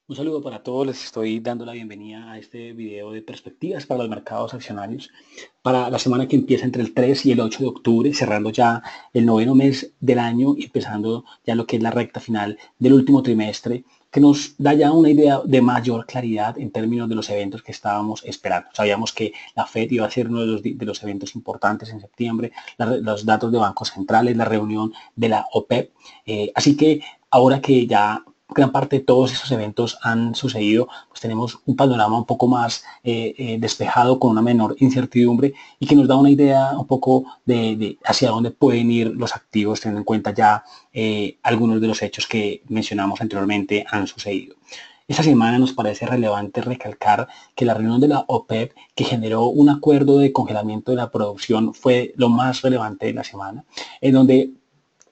Un saludo para todos, les estoy dando la bienvenida a este video de perspectivas para los mercados accionarios para la semana que empieza entre el 3 y el 8 de octubre, cerrando ya el noveno mes del año y empezando ya lo que es la recta final del último trimestre, que nos da ya una idea de mayor claridad en términos de los eventos que estábamos esperando. Sabíamos que la Fed iba a ser uno de los eventos importantes en septiembre, los datos de bancos centrales, la reunión de la OPEP, así que ahora que ya gran parte de todos esos eventos han sucedido, pues tenemos un panorama un poco más despejado, con una menor incertidumbre y que nos da una idea un poco de hacia dónde pueden ir los activos, teniendo en cuenta ya algunos de los hechos que mencionamos anteriormente han sucedido. Esta semana nos parece relevante recalcar que la reunión de la OPEP, que generó un acuerdo de congelamiento de la producción, fue lo más relevante de la semana, en donde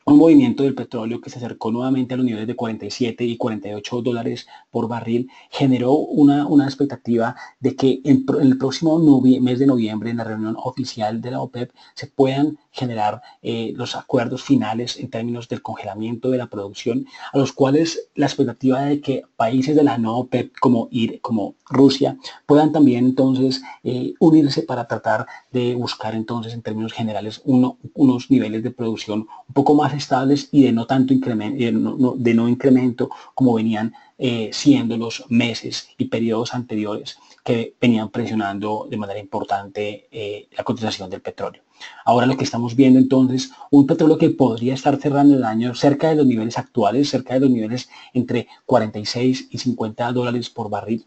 un movimiento del petróleo que se acercó nuevamente a los niveles de 47 y 48 dólares por barril generó una expectativa de que en el próximo mes de noviembre, en la reunión oficial de la OPEP, se puedan generar los acuerdos finales en términos del congelamiento de la producción, a los cuales la expectativa de que países de la no OPEP como Rusia puedan también entonces unirse para tratar de buscar entonces en términos generales unos niveles de producción un poco más estables y de no tanto incremento, de no incremento como venían siendo los meses y periodos anteriores que venían presionando de manera importante la cotización del petróleo. Ahora lo que estamos viendo entonces, un petróleo que podría estar cerrando el año cerca de los niveles actuales, cerca de los niveles entre 46 y 50 dólares por barril,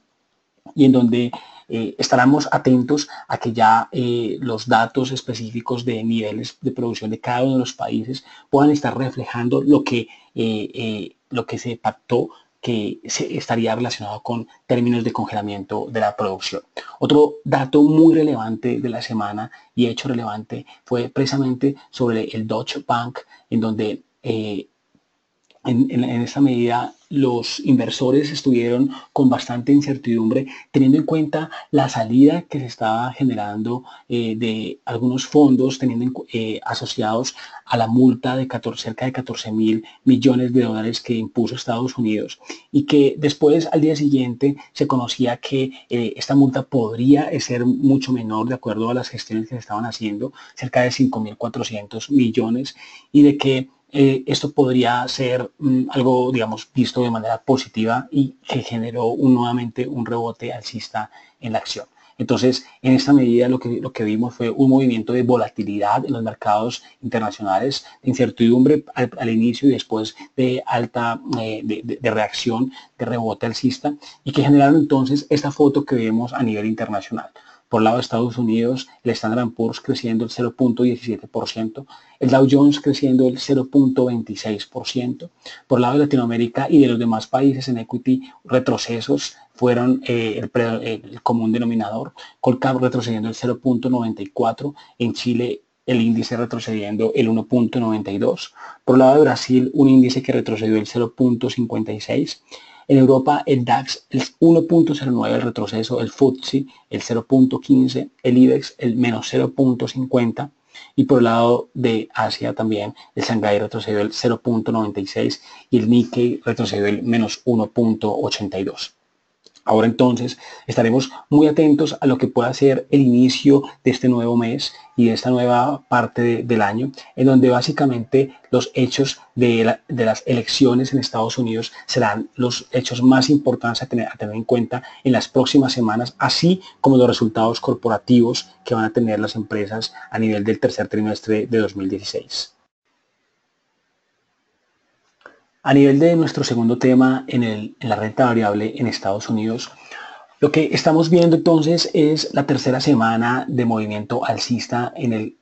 y en donde estaremos atentos a que ya los datos específicos de niveles de producción de cada uno de los países puedan estar reflejando lo que se pactó, que se estaría relacionado con términos de congelamiento de la producción. Otro dato muy relevante de la semana y hecho relevante fue precisamente sobre el Deutsche Bank, en donde en esta medida los inversores estuvieron con bastante incertidumbre, teniendo en cuenta la salida que se estaba generando de algunos fondos asociados a la multa de cerca de 14.000 millones de dólares que impuso Estados Unidos, y que después, al día siguiente, se conocía que esta multa podría ser mucho menor de acuerdo a las gestiones que se estaban haciendo, cerca de 5.400 millones, y de que esto podría ser algo, digamos, visto de manera positiva y que generó nuevamente un rebote alcista en la acción. Entonces, en esta medida lo que vimos fue un movimiento de volatilidad en los mercados internacionales, de incertidumbre al inicio y después de alta de reacción, de rebote alcista, y que generaron entonces esta foto que vemos a nivel internacional. Por el lado de Estados Unidos, el Standard Poor's creciendo el 0.17%, el Dow Jones creciendo el 0.26%. Por el lado de Latinoamérica y de los demás países en equity, retrocesos fueron el común denominador. Colcap retrocediendo el 0.94%, en Chile el índice retrocediendo el 1.92%. Por el lado de Brasil, un índice que retrocedió el 0.56%. En Europa, el DAX, el 1.09 el retroceso, el FTSE, el 0.15, el IBEX, el menos 0.50. Y por el lado de Asia también, el Shanghai retrocedió el 0.96 y el Nikkei retrocedió el menos 1.82. Ahora entonces estaremos muy atentos a lo que pueda ser el inicio de este nuevo mes y de esta nueva parte del año, en donde básicamente los hechos de las elecciones en Estados Unidos serán los hechos más importantes a tener en cuenta en las próximas semanas, así como los resultados corporativos que van a tener las empresas a nivel del tercer trimestre de 2016. A nivel de nuestro segundo tema en la renta variable en Estados Unidos, lo que estamos viendo entonces es la tercera semana de movimiento alcista en el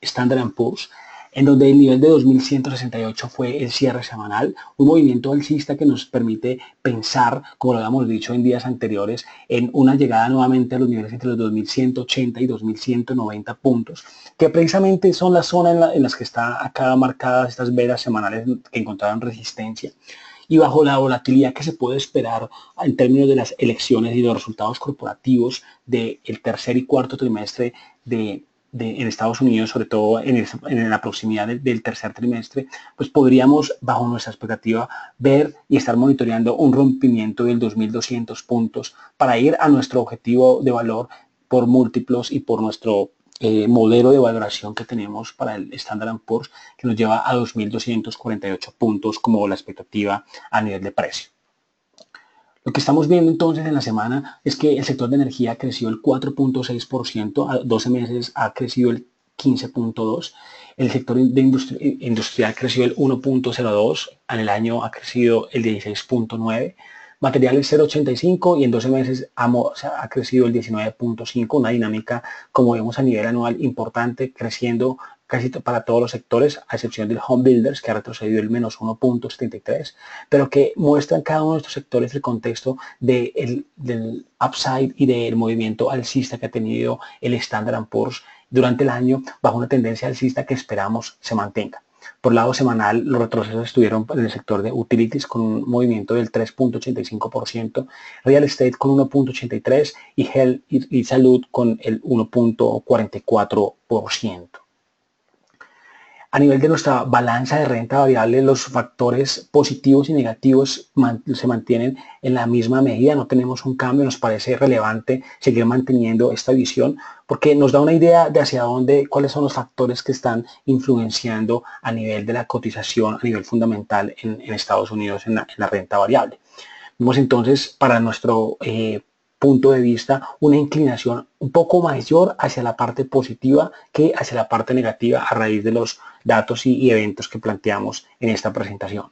Standard Poor's, en donde el nivel de 2.168 fue el cierre semanal, un movimiento alcista que nos permite pensar, como lo habíamos dicho en días anteriores, en una llegada nuevamente a los niveles entre los 2.180 y 2.190 puntos, que precisamente son las zonas en las que están acá marcadas estas velas semanales que encontraron resistencia, y bajo la volatilidad que se puede esperar en términos de las elecciones y los resultados corporativos del tercer y cuarto trimestre en Estados Unidos, sobre todo en la proximidad del tercer trimestre, pues podríamos, bajo nuestra expectativa, ver y estar monitoreando un rompimiento del 2.200 puntos para ir a nuestro objetivo de valor por múltiplos y por nuestro modelo de valoración que tenemos para el Standard & Poor's, que nos lleva a 2.248 puntos como la expectativa a nivel de precio. Lo que estamos viendo entonces en la semana es que el sector de energía creció el 4.6%, a 12 meses ha crecido el 15.2%, el sector de industrial creció el 1.02%, en el año ha crecido el 16.9%, materiales 0.85% y en 12 meses ha crecido el 19.5%, una dinámica, como vemos a nivel anual, importante, creciendo casi para todos los sectores, a excepción del home builders, que ha retrocedido el menos 1.73%, pero que muestran cada uno de estos sectores el contexto del upside y del movimiento alcista que ha tenido el Standard & Poor's durante el año, bajo una tendencia alcista que esperamos se mantenga. Por lado semanal, los retrocesos estuvieron en el sector de utilities con un movimiento del 3.85%, real estate con 1.83% y health y salud con el 1.44%. A nivel de nuestra balanza de renta variable, los factores positivos y negativos se mantienen en la misma medida, no tenemos un cambio. Nos parece relevante seguir manteniendo esta visión porque nos da una idea de hacia dónde, cuáles son los factores que están influenciando a nivel de la cotización, a nivel fundamental en Estados Unidos en la renta variable. Vemos entonces para nuestro punto de vista una inclinación un poco mayor hacia la parte positiva que hacia la parte negativa a raíz de los datos y eventos que planteamos en esta presentación.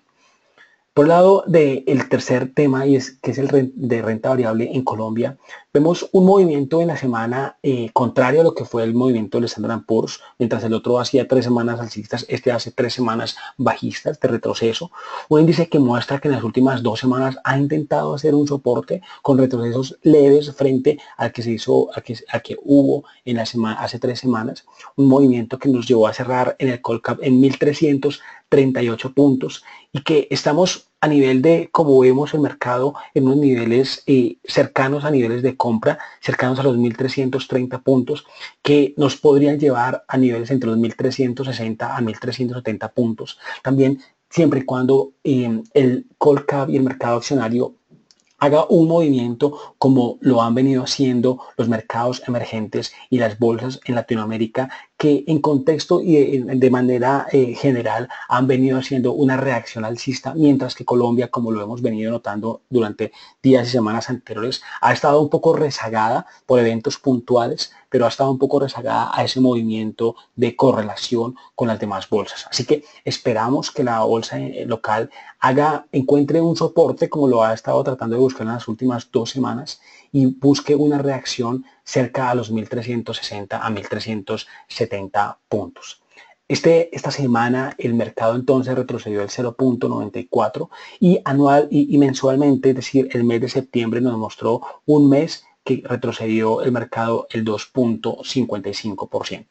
Por el lado del tercer tema, que es el de renta variable en Colombia, vemos un movimiento en la semana contrario a lo que fue el movimiento del Standard & Poor's, mientras el otro hacía 3 semanas alcistas, este hace 3 semanas bajistas de retroceso. Un índice que muestra que en las últimas 2 semanas ha intentado hacer un soporte con retrocesos leves frente al que se hizo, a que hubo en la semana, hace 3 semanas, un movimiento que nos llevó a cerrar en el Colcap en 1.338 puntos y que estamos a nivel de, como vemos el mercado, en unos niveles cercanos a niveles de compra, cercanos a los 1.330 puntos, que nos podrían llevar a niveles entre los 1.360 a 1.370 puntos. También siempre y cuando el Colcap y el mercado accionario haga un movimiento como lo han venido haciendo los mercados emergentes y las bolsas en Latinoamérica, que en contexto y de manera general han venido haciendo una reacción alcista, mientras que Colombia, como lo hemos venido notando durante días y semanas anteriores, ha estado un poco rezagada por eventos puntuales, pero ha estado un poco rezagada a ese movimiento de correlación con las demás bolsas. Así que esperamos que la bolsa local encuentre un soporte como lo ha estado tratando de buscar en las últimas 2 semanas y busque una reacción cerca a los 1.360 a 1.370 puntos. Esta semana el mercado entonces retrocedió el 0.94 y anual y mensualmente, es decir, el mes de septiembre nos mostró un mes que retrocedió el mercado el 2.55%.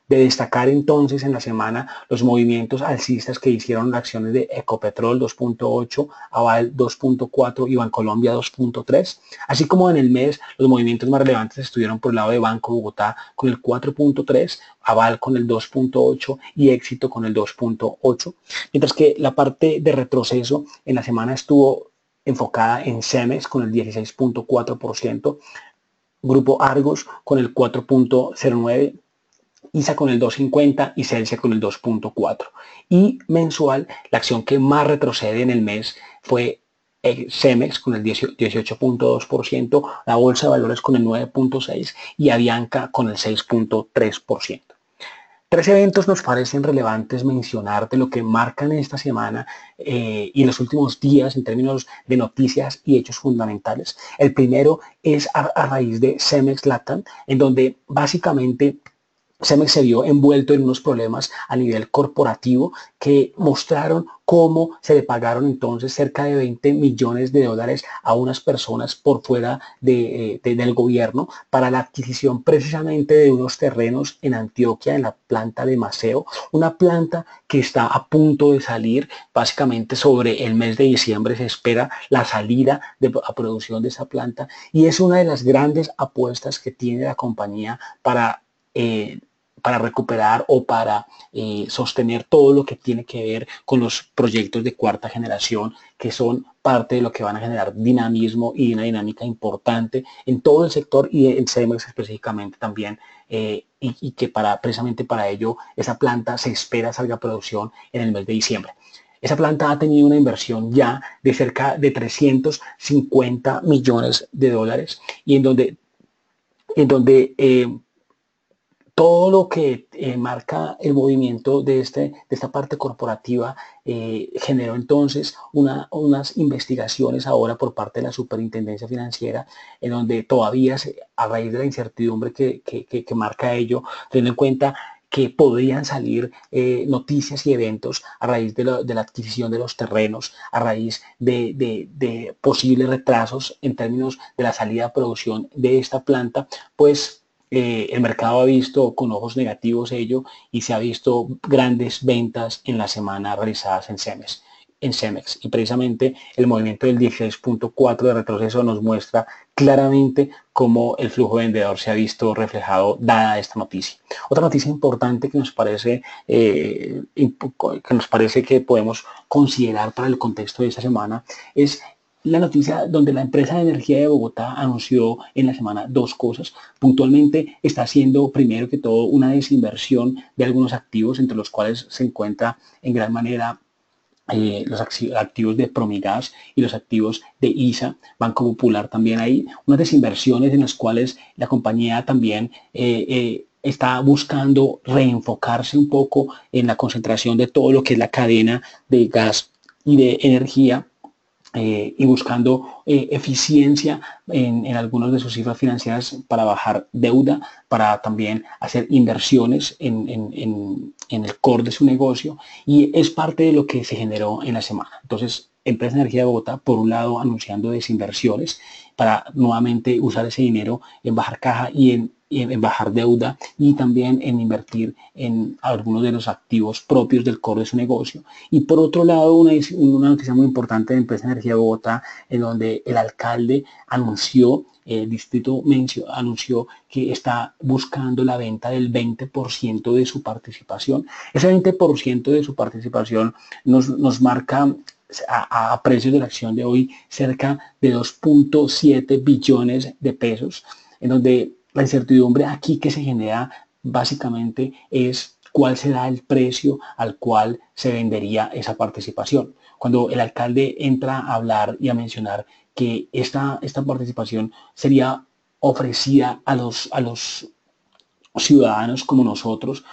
De destacar entonces en la semana los movimientos alcistas que hicieron las acciones de Ecopetrol 2.8, Aval 2.4 y Bancolombia 2.3, así como en el mes los movimientos más relevantes estuvieron por el lado de Banco Bogotá con el 4.3, Aval con el 2.8 y Éxito con el 2.8, mientras que la parte de retroceso en la semana estuvo enfocada en Cemex con el 16.4%, Grupo Argos con el 4.09%, ISA con el 2.50 y Celsia con el 2.4. Y mensual, la acción que más retrocede en el mes fue Cemex con el 18.2%, la Bolsa de Valores con el 9.6% y Avianca con el 6.3%. 3 eventos nos parecen relevantes mencionar de lo que marcan esta semana y en los últimos días en términos de noticias y hechos fundamentales. El primero es a raíz de Cemex Latam, en donde básicamente Cemex se vio envuelto en unos problemas a nivel corporativo que mostraron cómo se le pagaron entonces cerca de 20 millones de dólares a unas personas por fuera del gobierno para la adquisición precisamente de unos terrenos en Antioquia, en la planta de Maceo, una planta que está a punto de salir. Básicamente sobre el mes de diciembre se espera la salida a producción de esa planta y es una de las grandes apuestas que tiene la compañía para para recuperar o para sostener todo lo que tiene que ver con los proyectos de cuarta generación, que son parte de lo que van a generar dinamismo y una dinámica importante en todo el sector y en Cemex específicamente también, y que precisamente para ello esa planta se espera salga a producción en el mes de diciembre. Esa planta ha tenido una inversión ya de cerca de 350 millones de dólares y en donde todo lo que marca el movimiento de esta parte corporativa generó entonces unas investigaciones ahora por parte de la Superintendencia Financiera, en donde todavía a raíz de la incertidumbre que marca ello, teniendo en cuenta que podrían salir noticias y eventos a raíz de la adquisición de los terrenos, a raíz de posibles retrasos en términos de la salida a producción de esta planta, pues el mercado ha visto con ojos negativos ello y se ha visto grandes ventas en la semana realizadas en Cemex. Y precisamente el movimiento del 16.4 de retroceso nos muestra claramente cómo el flujo vendedor se ha visto reflejado dada esta noticia. Otra noticia importante que nos parece que podemos considerar para el contexto de esta semana es la noticia donde la empresa de energía de Bogotá anunció en la semana dos cosas. Puntualmente está haciendo, primero que todo, una desinversión de algunos activos, entre los cuales se encuentra en gran manera los activos de Promigas y los activos de ISA, Banco Popular también hay unas desinversiones en las cuales la compañía también está buscando reenfocarse un poco en la concentración de todo lo que es la cadena de gas y de energía, y buscando eficiencia en algunas de sus cifras financieras para bajar deuda, para también hacer inversiones en el core de su negocio, y es parte de lo que se generó en la semana. Entonces, Empresa de Energía de Bogotá, por un lado, anunciando desinversiones para nuevamente usar ese dinero en bajar caja y en bajar deuda, y también en invertir en algunos de los activos propios del core de su negocio. Y por otro lado, una noticia muy importante de Empresa de Energía de Bogotá, en donde el alcalde anunció, el distrito anunció que está buscando la venta del 20% de su participación. Ese 20% de su participación nos marca a precios de la acción de hoy cerca de 2.7 billones de pesos, en donde la incertidumbre aquí que se genera básicamente es cuál será el precio al cual se vendería esa participación. Cuando el alcalde entra a hablar y a mencionar que esta participación sería ofrecida a los ciudadanos como nosotros,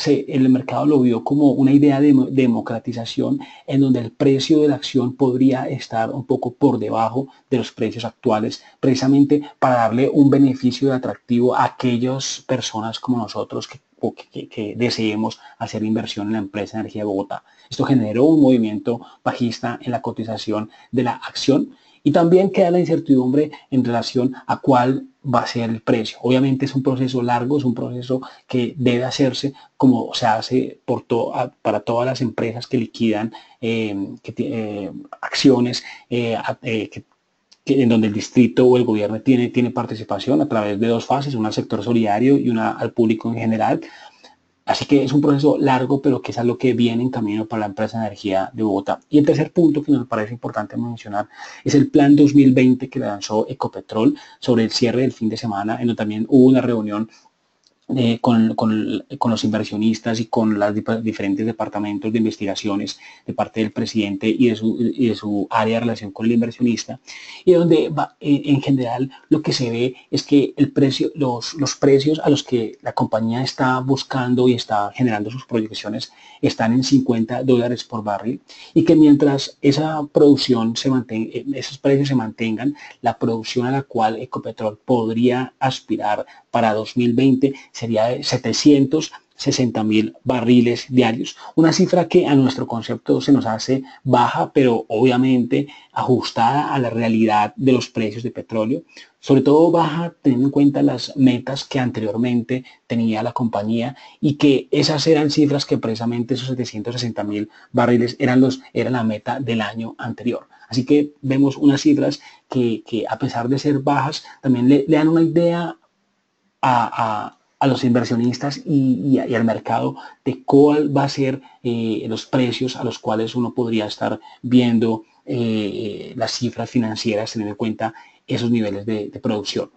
el mercado lo vio como una idea de democratización, en donde el precio de la acción podría estar un poco por debajo de los precios actuales, precisamente para darle un beneficio de atractivo a aquellas personas como nosotros que deseemos hacer inversión en la empresa de Energía de Bogotá. Esto generó un movimiento bajista en la cotización de la acción, y también queda la incertidumbre en relación a cuál va a ser el precio. Obviamente es un proceso largo, es un proceso que debe hacerse como se hace para todas las empresas que liquidan acciones, en donde el distrito o el gobierno tiene participación a través de dos fases, una al sector solidario y una al público en general. Así que es un proceso largo, pero que es algo que viene en camino para la empresa de energía de Bogotá. Y el tercer punto que nos parece importante mencionar es el plan 2020 que lanzó Ecopetrol sobre el cierre del fin de semana, en donde también hubo una reunión con los inversionistas y con los diferentes departamentos de investigaciones de parte del presidente y de su área de relación con el inversionista, y donde en general lo que se ve es que los precios a los que la compañía está buscando y está generando sus proyecciones están en $50 por barril, y que mientras esa producción esos precios se mantengan, la producción a la cual Ecopetrol podría aspirar para 2020 sería de 760.000 barriles diarios, una cifra que a nuestro concepto se nos hace baja, pero obviamente ajustada a la realidad de los precios de petróleo, sobre todo baja teniendo en cuenta las metas que anteriormente tenía la compañía, y que esas eran cifras que precisamente esos 760.000 barriles eran la meta del año anterior. Así que vemos unas cifras que a pesar de ser bajas, también le dan una idea a los inversionistas y al mercado de cuál va a ser los precios a los cuales uno podría estar viendo las cifras financieras teniendo en cuenta esos niveles de producción.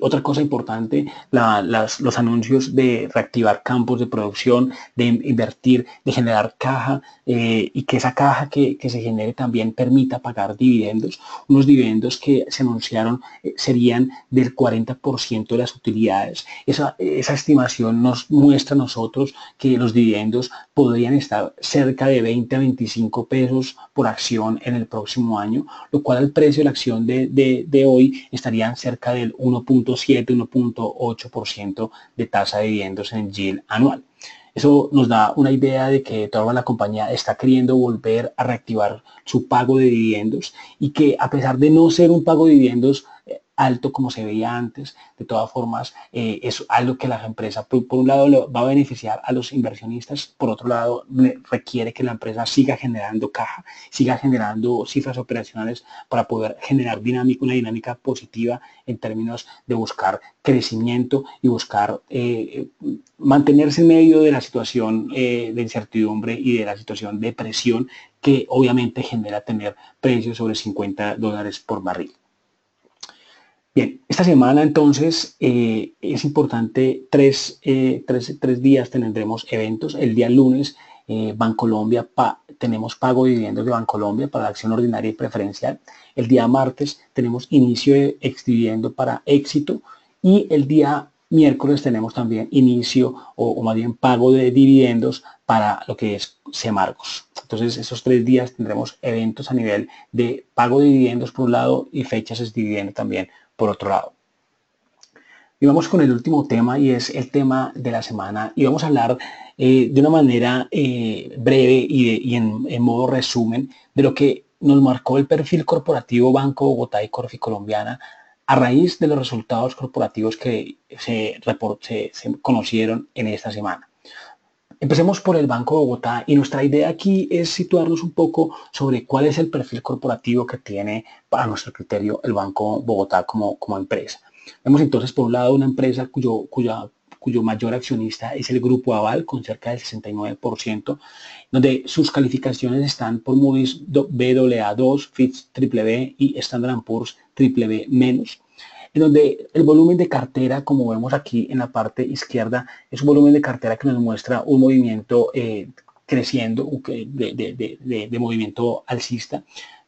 Otra cosa importante, los anuncios de reactivar campos de producción, de invertir, de generar caja y que esa caja que se genere también permita pagar dividendos. Unos dividendos que se anunciaron serían del 40% de las utilidades. Esa estimación nos muestra a nosotros que los dividendos podrían estar cerca de 20 a 25 pesos por acción en el próximo año, lo cual al precio de la acción de hoy estarían cerca del 1.7, 1.8% de tasa de dividendos en yield anual. Eso nos da una idea de que toda la compañía está queriendo volver a reactivar su pago de dividendos y que a pesar de no ser un pago de dividendos alto como se veía antes, de todas formas es algo que la empresa por un lado va a beneficiar a los inversionistas, por otro lado requiere que la empresa siga generando caja, siga generando cifras operacionales para poder generar una dinámica positiva en términos de buscar crecimiento y buscar mantenerse en medio de la situación de incertidumbre y de la situación de presión que obviamente genera tener precios sobre $50 por barril. Bien, esta semana entonces es importante, tres días tendremos eventos. El día lunes, Bancolombia, tenemos pago de dividendos de Bancolombia para la acción ordinaria y preferencial. El día martes tenemos inicio de exdividendo para Éxito y el día miércoles tenemos también inicio o más bien pago de dividendos para lo que es Semargos. Entonces, esos 3 días tendremos eventos a nivel de pago de dividendos por un lado y fechas de dividendo también por otro lado. Y vamos con el último tema y es el tema de la semana y vamos a hablar de una manera breve y en modo resumen de lo que nos marcó el perfil corporativo Banco Bogotá y Corficolombiana a raíz de los resultados corporativos que se conocieron en esta semana. Empecemos por el Banco Bogotá y nuestra idea aquí es situarnos un poco sobre cuál es el perfil corporativo que tiene para nuestro criterio el Banco Bogotá como empresa. Vemos entonces por un lado una empresa cuyo mayor accionista es el Grupo Aval con cerca del 69%, donde sus calificaciones están por Moody's Baa2, Fitch BBB y Standard & Poor's BBB-, en donde el volumen de cartera, como vemos aquí en la parte izquierda, es un volumen de cartera que nos muestra un movimiento creciendo, de movimiento alcista.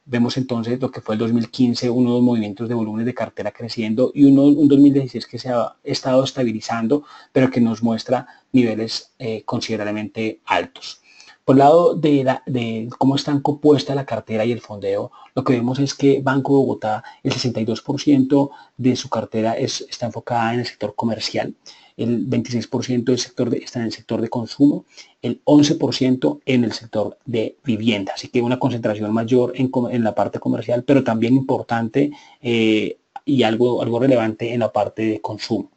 Vemos entonces lo que fue el 2015, unos movimientos de volúmenes de cartera creciendo y un 2016 que se ha estado estabilizando, pero que nos muestra niveles considerablemente altos. Por el lado de cómo están compuesta la cartera y el fondeo, lo que vemos es que Banco Bogotá, el 62% de su cartera está enfocada en el sector comercial, el 26% está en el sector de consumo, el 11% en el sector de vivienda. Así que una concentración mayor en la parte comercial, pero también importante y algo relevante en la parte de consumo.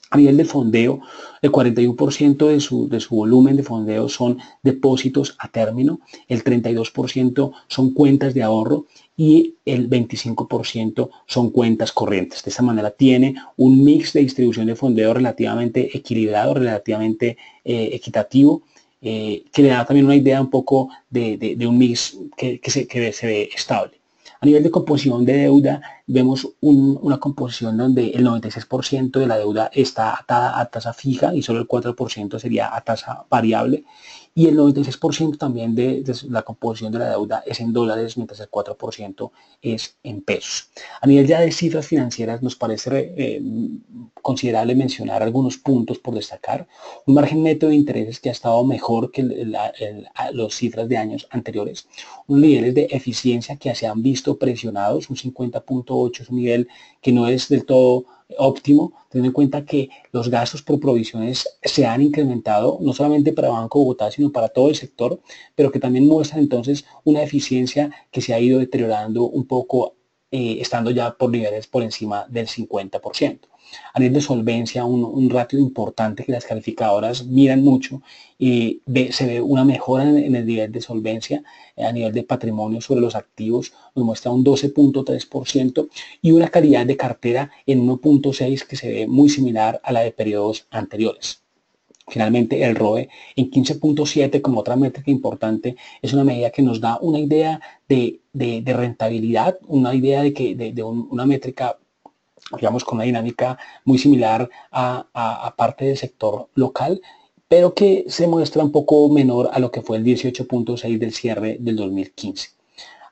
A nivel de fondeo, el 41% de su volumen de fondeo son depósitos a término, el 32% son cuentas de ahorro y el 25% son cuentas corrientes. De esta manera tiene un mix de distribución de fondeo relativamente equilibrado, relativamente equitativo, que le da también una idea un poco de un mix que se ve estable. A nivel de composición de deuda, vemos una composición donde el 96% de la deuda está atada a tasa fija y solo el 4% sería a tasa variable. Y el 96% también de la composición de la deuda es en dólares, mientras el 4% es en pesos. A nivel ya de cifras financieras, nos parece considerable mencionar algunos puntos por destacar. Un margen neto de intereses que ha estado mejor que las cifras de años anteriores. Unos niveles de eficiencia que se han visto presionados, un 50.8 es un nivel que no es del todo óptimo, teniendo en cuenta que los gastos por provisiones se han incrementado, no solamente para Banco Bogotá, sino para todo el sector, pero que también muestran entonces una eficiencia que se ha ido deteriorando un poco estando ya por niveles por encima del 50%. A nivel de solvencia, un ratio importante que las calificadoras miran mucho y se ve una mejora en el nivel de solvencia a nivel de patrimonio sobre los activos, nos muestra un 12.3% y una calidad de cartera en 1.6 que se ve muy similar a la de periodos anteriores. Finalmente, el ROE en 15.7 como otra métrica importante es una medida que nos da una idea de rentabilidad, una idea de una métrica, digamos, con una dinámica muy similar a parte del sector local, pero que se muestra un poco menor a lo que fue el 18.6 del cierre del 2015.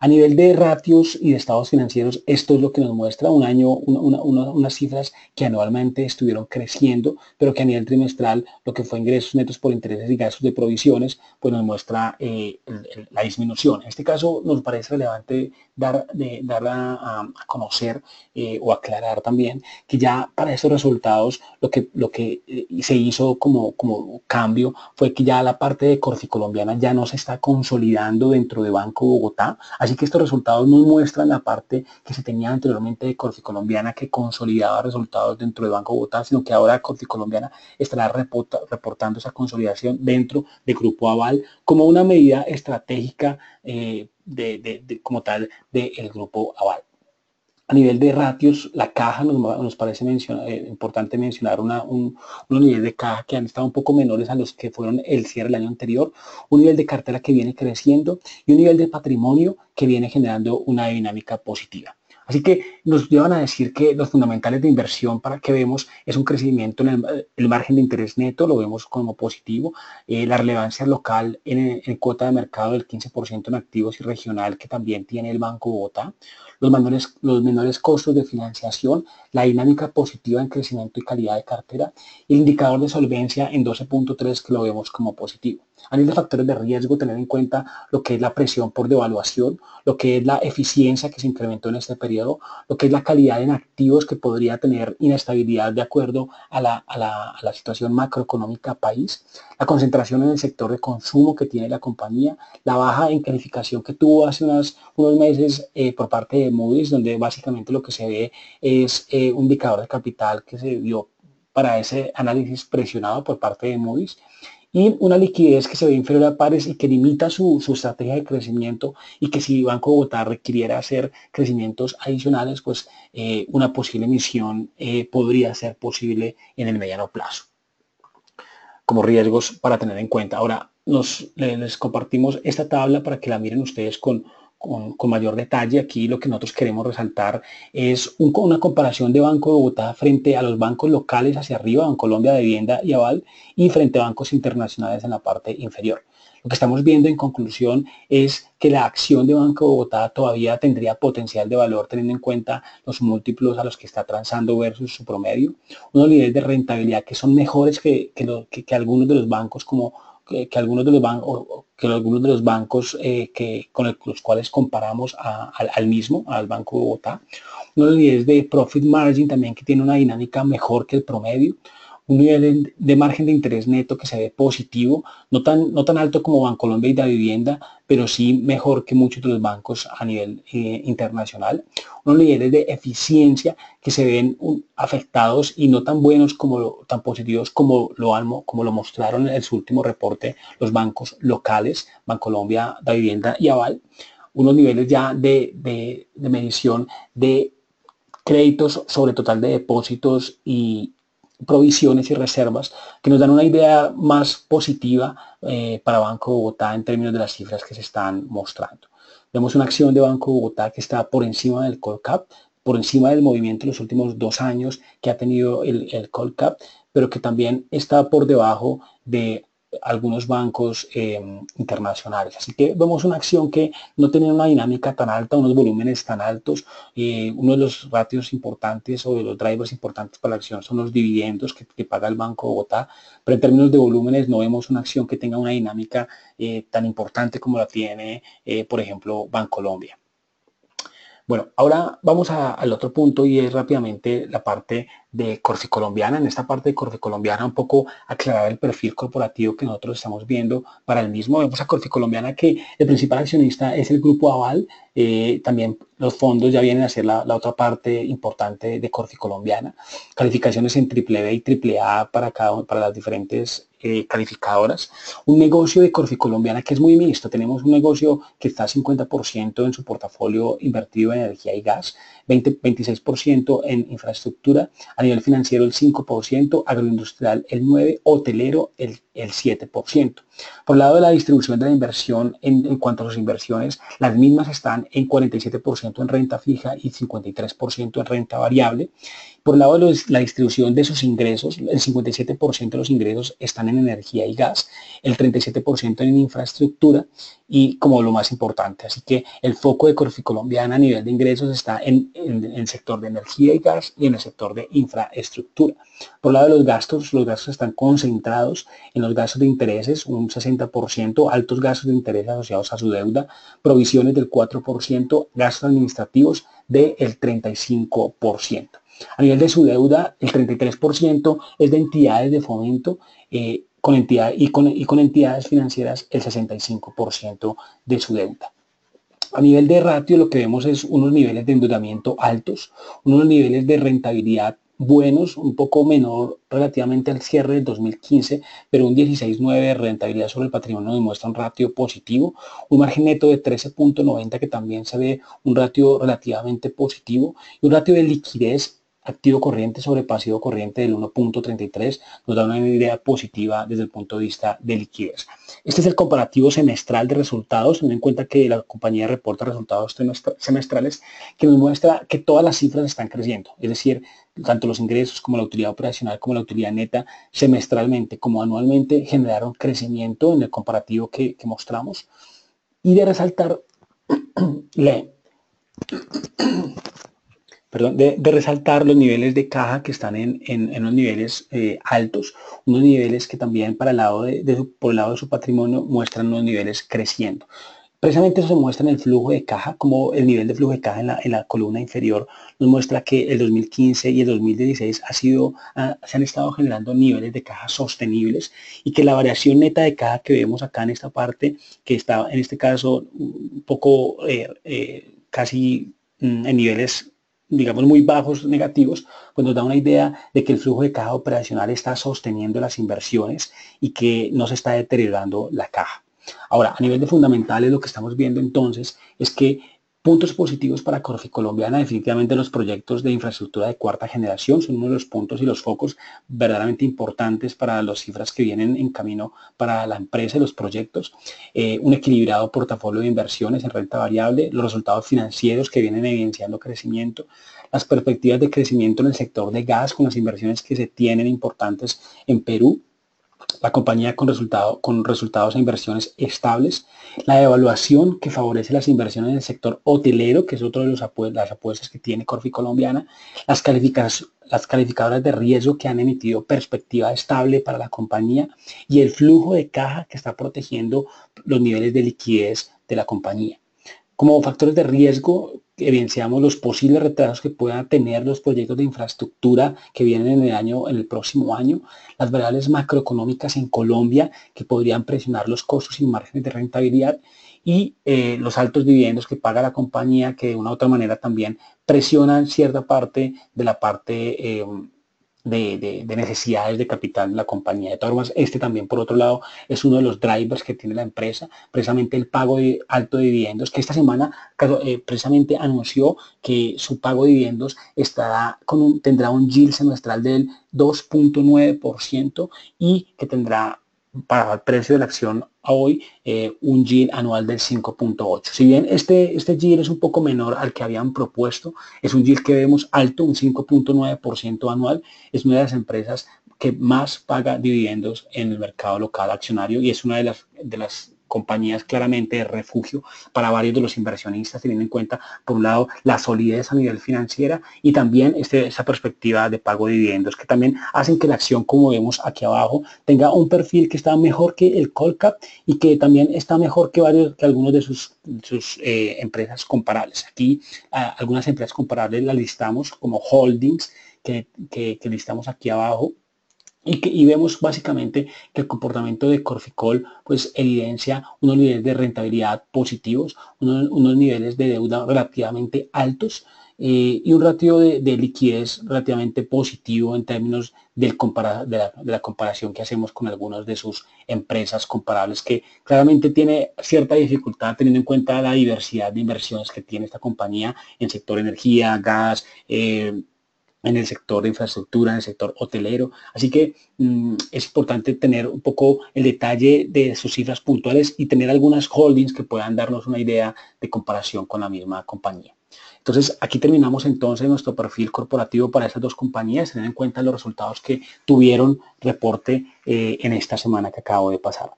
A nivel de ratios y de estados financieros, esto es lo que nos muestra un año, unas cifras que anualmente estuvieron creciendo, pero que a nivel trimestral, lo que fue ingresos netos por intereses y gastos de provisiones, pues nos muestra la disminución. En este caso, nos parece relevante dar a conocer o aclarar también que ya para estos resultados lo que se hizo como cambio fue que ya la parte de Corficolombiana ya no se está consolidando dentro de Banco Bogotá, así que estos resultados nos muestran la parte que se tenía anteriormente de Corficolombiana que consolidaba resultados dentro de Banco Bogotá, sino que ahora Corficolombiana estará reportando esa consolidación dentro de Grupo Aval como una medida estratégica como tal del Grupo Aval. A nivel de ratios, la caja nos parece importante mencionar unos niveles de caja que han estado un poco menores a los que fueron el cierre del año anterior, un nivel de cartera que viene creciendo y un nivel de patrimonio que viene generando una dinámica positiva. Así que nos llevan a decir que los fundamentales de inversión para que vemos es un crecimiento en el margen de interés neto, lo vemos como positivo, la relevancia local en cuota de mercado del 15% en activos y regional que también tiene el Banco Bogotá, los menores costos de financiación, la dinámica positiva en crecimiento y calidad de cartera y el indicador de solvencia en 12.3 que lo vemos como positivo. A nivel de factores de riesgo, tener en cuenta lo que es la presión por devaluación, lo que es la eficiencia que se incrementó en este periodo, lo que es la calidad en activos que podría tener inestabilidad de acuerdo a la situación macroeconómica país, la concentración en el sector de consumo que tiene la compañía, la baja en calificación que tuvo hace unos meses por parte de Moody's, donde básicamente lo que se ve es un indicador de capital que se vio para ese análisis presionado por parte de Moody's y una liquidez que se ve inferior a pares y que limita su estrategia de crecimiento y que si Banco Bogotá requiriera hacer crecimientos adicionales, pues una posible emisión podría ser posible en el mediano plazo como riesgos para tener en cuenta. Ahora les compartimos esta tabla para que la miren ustedes con mayor detalle. Aquí lo que nosotros queremos resaltar es una comparación de Banco de Bogotá frente a los bancos locales hacia arriba, Bancolombia, Davivienda y Aval, y frente a bancos internacionales en la parte inferior. Lo que estamos viendo en conclusión es que la acción de Banco de Bogotá todavía tendría potencial de valor teniendo en cuenta los múltiplos a los que está transando versus su promedio, unos niveles de rentabilidad que son mejores que algunos de los bancos que algunos de los bancos con los cuales comparamos al mismo, al Banco de Bogotá, unos niveles de profit margin también que tiene una dinámica mejor que el promedio, un nivel de margen de interés neto que se ve positivo, no tan alto como Bancolombia y Davivienda, pero sí mejor que muchos de los bancos a nivel internacional, unos niveles de eficiencia que se ven afectados y no tan buenos tan positivos como lo mostraron en su último reporte los bancos locales, Bancolombia, Davivienda y Aval, unos niveles ya de medición de créditos sobre total de depósitos y provisiones y reservas que nos dan una idea más positiva para Banco Bogotá en términos de las cifras que se están mostrando. Vemos una acción de Banco Bogotá que está por encima del Colcap, por encima del movimiento de los últimos 2 años que ha tenido el Colcap, pero que también está por debajo de algunos bancos internacionales. Así que vemos una acción que no tiene una dinámica tan alta, unos volúmenes tan altos. Uno de los ratios importantes o de los drivers importantes para la acción son los dividendos que paga el Banco de Bogotá, pero en términos de volúmenes no vemos una acción que tenga una dinámica tan importante como la tiene, por ejemplo, Bancolombia. Bueno, ahora vamos al otro punto y es rápidamente la parte de Corficolombiana. En esta parte de Corficolombiana, un poco aclarar el perfil corporativo que nosotros estamos viendo para el mismo. Vemos a Corficolombiana que el principal accionista es el Grupo Aval. También los fondos ya vienen a ser la otra parte importante de Corficolombiana. Calificaciones en triple B y triple A para las diferentes calificadoras. Un negocio de Corficolombiana que es muy mixto. Tenemos un negocio que está 50% en su portafolio invertido en energía y gas, 26% en infraestructura, a nivel financiero el 5%, agroindustrial el 9%, hotelero el 7%. Por el lado de la distribución de la inversión, en cuanto a sus inversiones, las mismas están en 47% en renta fija y 53% en renta variable. Por el lado de la distribución de sus ingresos, el 57% de los ingresos están en energía y gas, el 37% en infraestructura y como lo más importante. Así que el foco de Corficolombiana a nivel de ingresos está en el sector de energía y gas y en el sector de infraestructura. Por el lado de los gastos están concentrados en los gastos de intereses, un 60%, altos gastos de interés asociados a su deuda, provisiones del 4%, gastos administrativos del 35%. A nivel de su deuda, el 33% es de entidades de fomento, con entidades financieras el 65% de su deuda. A nivel de ratio, lo que vemos es unos niveles de endeudamiento altos, unos niveles de rentabilidad buenos, un poco menor relativamente al cierre del 2015, pero un 16,9 de rentabilidad sobre el patrimonio demuestra un ratio positivo, un margen neto de 13,90 que también se ve un ratio relativamente positivo y un ratio de liquidez activo corriente sobre pasivo corriente del 1,33 nos da una idea positiva desde el punto de vista de liquidez. Este es el comparativo semestral de resultados, teniendo en cuenta que la compañía reporta resultados semestrales que nos muestra que todas las cifras están creciendo, es decir, tanto los ingresos como la utilidad operacional como la utilidad neta semestralmente como anualmente generaron crecimiento en el comparativo que mostramos. Y de resaltar de resaltar los niveles de caja que están en los niveles altos, unos niveles que también por el lado de su patrimonio muestran unos niveles creciendo. Precisamente eso se muestra en el flujo de caja, como el nivel de flujo de caja en la columna inferior nos muestra que el 2015 y el 2016 se han estado generando niveles de caja sostenibles y que la variación neta de caja que vemos acá en esta parte, que está en este caso un poco casi en niveles digamos muy bajos negativos, pues nos da una idea de que el flujo de caja operacional está sosteniendo las inversiones y que no se está deteriorando la caja. Ahora, a nivel de fundamentales, lo que estamos viendo entonces es que puntos positivos para Corficolombiana, definitivamente los proyectos de infraestructura de cuarta generación son uno de los puntos y los focos verdaderamente importantes para las cifras que vienen en camino para la empresa y los proyectos. Un equilibrado portafolio de inversiones en renta variable, los resultados financieros que vienen evidenciando crecimiento, las perspectivas de crecimiento en el sector de gas con las inversiones que se tienen importantes en Perú, la compañía con resultados e inversiones estables, la evaluación que favorece las inversiones en el sector hotelero, que es otro de las apuestas que tiene Corficolombiana, las calificadoras de riesgo que han emitido perspectiva estable para la compañía y el flujo de caja que está protegiendo los niveles de liquidez de la compañía. Como factores de riesgo, evidenciamos los posibles retrasos que puedan tener los proyectos de infraestructura que vienen en el próximo año, las variables macroeconómicas en Colombia que podrían presionar los costos y márgenes de rentabilidad y los altos dividendos que paga la compañía que de una u otra manera también presionan cierta parte de la parte de necesidades de capital de la compañía. De todas formas, este también, por otro lado, es uno de los drivers que tiene la empresa, precisamente el pago de alto de dividendos, que esta semana precisamente anunció que su pago de dividendos tendrá un yield semestral del 2,9% y que tendrá para el precio de la acción a hoy un yield anual del 5,8%. Si bien este yield es un poco menor al que habían propuesto, es un yield que vemos alto, un 5,9% anual, es una de las empresas que más paga dividendos en el mercado local accionario y es una de las compañías claramente de refugio para varios de los inversionistas, teniendo en cuenta, por un lado, la solidez a nivel financiera y también esa perspectiva de pago de dividendos, que también hacen que la acción, como vemos aquí abajo, tenga un perfil que está mejor que el Colcap y que también está mejor que algunos de sus empresas comparables. Aquí algunas empresas comparables las listamos como holdings, que listamos aquí abajo. Y vemos básicamente que el comportamiento de Corficol pues evidencia unos niveles de rentabilidad positivos, unos niveles de deuda relativamente altos y un ratio de liquidez relativamente positivo en términos de la comparación que hacemos con algunas de sus empresas comparables, que claramente tiene cierta dificultad teniendo en cuenta la diversidad de inversiones que tiene esta compañía en sector energía, gas, en el sector de infraestructura, en el sector hotelero. Así que es importante tener un poco el detalle de sus cifras puntuales y tener algunas holdings que puedan darnos una idea de comparación con la misma compañía. Entonces, aquí terminamos entonces nuestro perfil corporativo para estas dos compañías, tener en cuenta los resultados que tuvieron reporte en esta semana que acabo de pasar.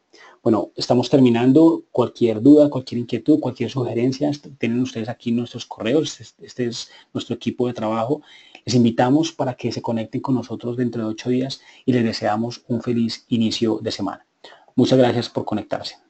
Bueno, estamos terminando. Cualquier duda, cualquier inquietud, cualquier sugerencia, tienen ustedes aquí nuestros correos. Este es nuestro equipo de trabajo. Les invitamos para que se conecten con nosotros dentro de 8 días y les deseamos un feliz inicio de semana. Muchas gracias por conectarse.